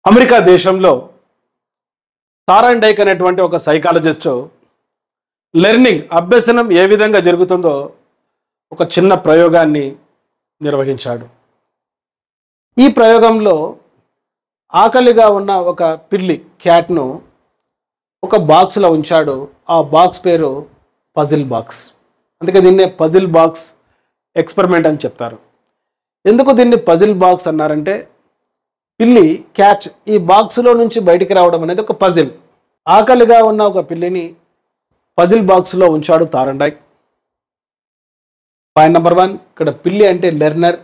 America దేశంలో థారాండైక్ అనేటువంటి ఒక సైకాలజిస్ట్ లెర్నింగ్ అభ్యసనం ఏ విధంగా జరుగుతుందో ఒక చిన్న ప్రయోగాన్ని నిర్వహించాడు. ఈ ప్రయోగంలో ఆకలిగా ఉన్న ఒక పిల్లి క్యాట్ను ఒక బాక్స్లో ఉంచాడు. ఆ బాక్స్ పేరు పజిల్ బాక్స్. అందుకే దీన్నే పజిల్ బాక్స్ ఎక్స్పెరిమెంట్ అని చెప్తారు. ఎందుకు దీన్ని పజిల్ బాక్స్ అన్నారంటే పిల్లి క్యాట్ ఈ బాక్స్లో నుంచి బయటికి రావడం అనేది ఒక పజిల్. ఆకలిగా ఉన్న ఒక పిల్లిని పజిల్ బాక్స్లో ఉంచాడు థారాండైక్. పాయింట్ నెంబర్ 1, ఇక్కడ పిల్లి అంటే లెర్నర్.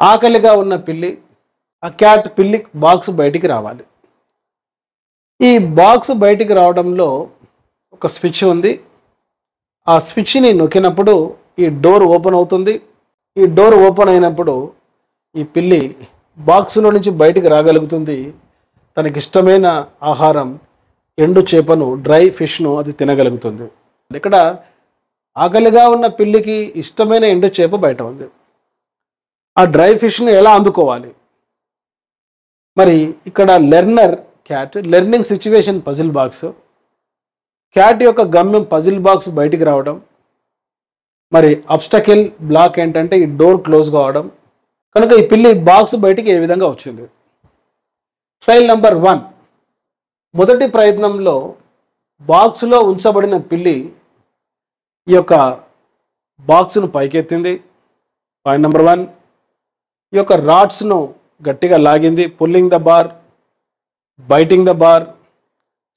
ఆకలిగా ఉన్న పిల్లి, ఆ క్యాట్ పిల్లి బాక్స్ బయటికి రావాలి. ఈ బాక్స్ బయటికి రావడంలో ఒక స్విచ్ ఉంది. ఆ స్విచ్ని నొక్కినప్పుడు ఈ డోర్ ఓపెన్ అవుతుంది. ఈ డోర్ ఓపెన్ అయినప్పుడు ఈ పిల్లి బాక్సులో నుంచి బయటికి రాగలుగుతుంది. తనకిష్టమైన ఆహారం ఎండు చేపను, డ్రై ఫిష్ను అది తినగలుగుతుంది. ఇక్కడ ఆకలిగా ఉన్న పిల్లికి ఇష్టమైన ఎండు చేప బయట ఉంది. ఆ డ్రై ఫిష్ను ఎలా అందుకోవాలి? మరి ఇక్కడ learner cat learning situation puzzle box. Cat యొక్క గమ్యం పజిల్ బాక్స్ బయటికి రావడం. మరి అబ్స్టకిల్ బ్లాక్ ఏంటంటే ఈ డోర్ క్లోజ్ కావడం. కనుక ఈ పిల్లి బాక్స్ బయటికి ఏ విధంగా వచ్చింది? ట్రయల్ నెంబర్ 1, మొదటి ప్రయత్నంలో బాక్స్లో ఉంచబడిన పిల్లి ఈ యొక్క బాక్స్ను పైకెత్తింది. పాయింట్ నెంబర్ 1, ఈ యొక్క రాడ్స్ను గట్టిగా లాగింది. Pulling the bar, biting the bar,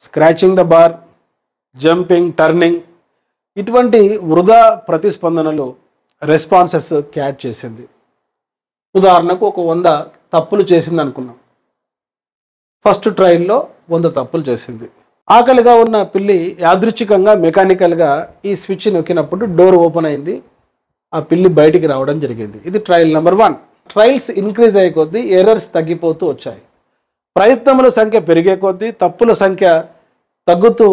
scratching the bar, jumping, turning, ఇటువంటి వృధా ప్రతిస్పందనలు రెస్పాన్సెస్ క్యాట్ చేసింది. ఉదాహరణకు ఒక 100 తప్పులు చేసింది అనుకున్నాం. ఫస్ట్ ట్రయల్లో 100 తప్పులు చేసింది. ఆకలిగా ఉన్న పిల్లి యాదృచ్ఛికంగా మెకానికల్గా ఈ స్విచ్ నొక్కినప్పుడు డోర్ ఓపెన్ అయింది. ఆ పిల్లి బయటికి రావడం జరిగింది. ఇది ట్రయల్ నెంబర్ 1. ట్రయల్స్ ఇంక్రీజ్ అయ్యే కొద్దీ ఎర్రర్స్ తగ్గిపోతూ వచ్చాయి. ప్రయత్నముల సంఖ్య పెరిగే కొద్దీ తప్పుల సంఖ్య తగ్గుతూ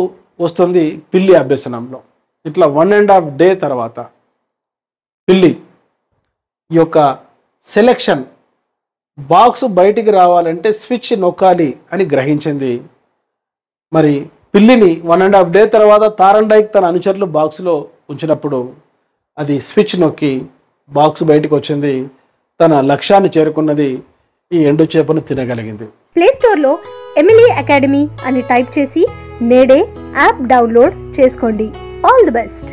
వస్తుంది పిల్లి అభ్యసనంలో. ఇట్లా 1.5 డే తర్వాత పిల్లి ఈ యొక్క సెలెక్షన్ బాక్స్ బయటికి రావాలంటే స్విచ్ నొక్కాలి అని గ్రహించింది. మరి పిల్లిని 1.5 డే తర్వాత థారాండైక్ తన అనుచరులు బాక్స్లో ఉంచినప్పుడు అది స్విచ్ నొక్కి బాక్స్ బయటికి వచ్చింది. తన లక్ష్యాన్ని చేరుకున్నది. ఈ ఎండు చేపను తినగలిగింది. ప్లే స్టోర్లో ఎమిలీ అకాడమీ అని టైప్ చేసి నేడే యాప్ డౌన్లోడ్ చేసుకోండి. All the best.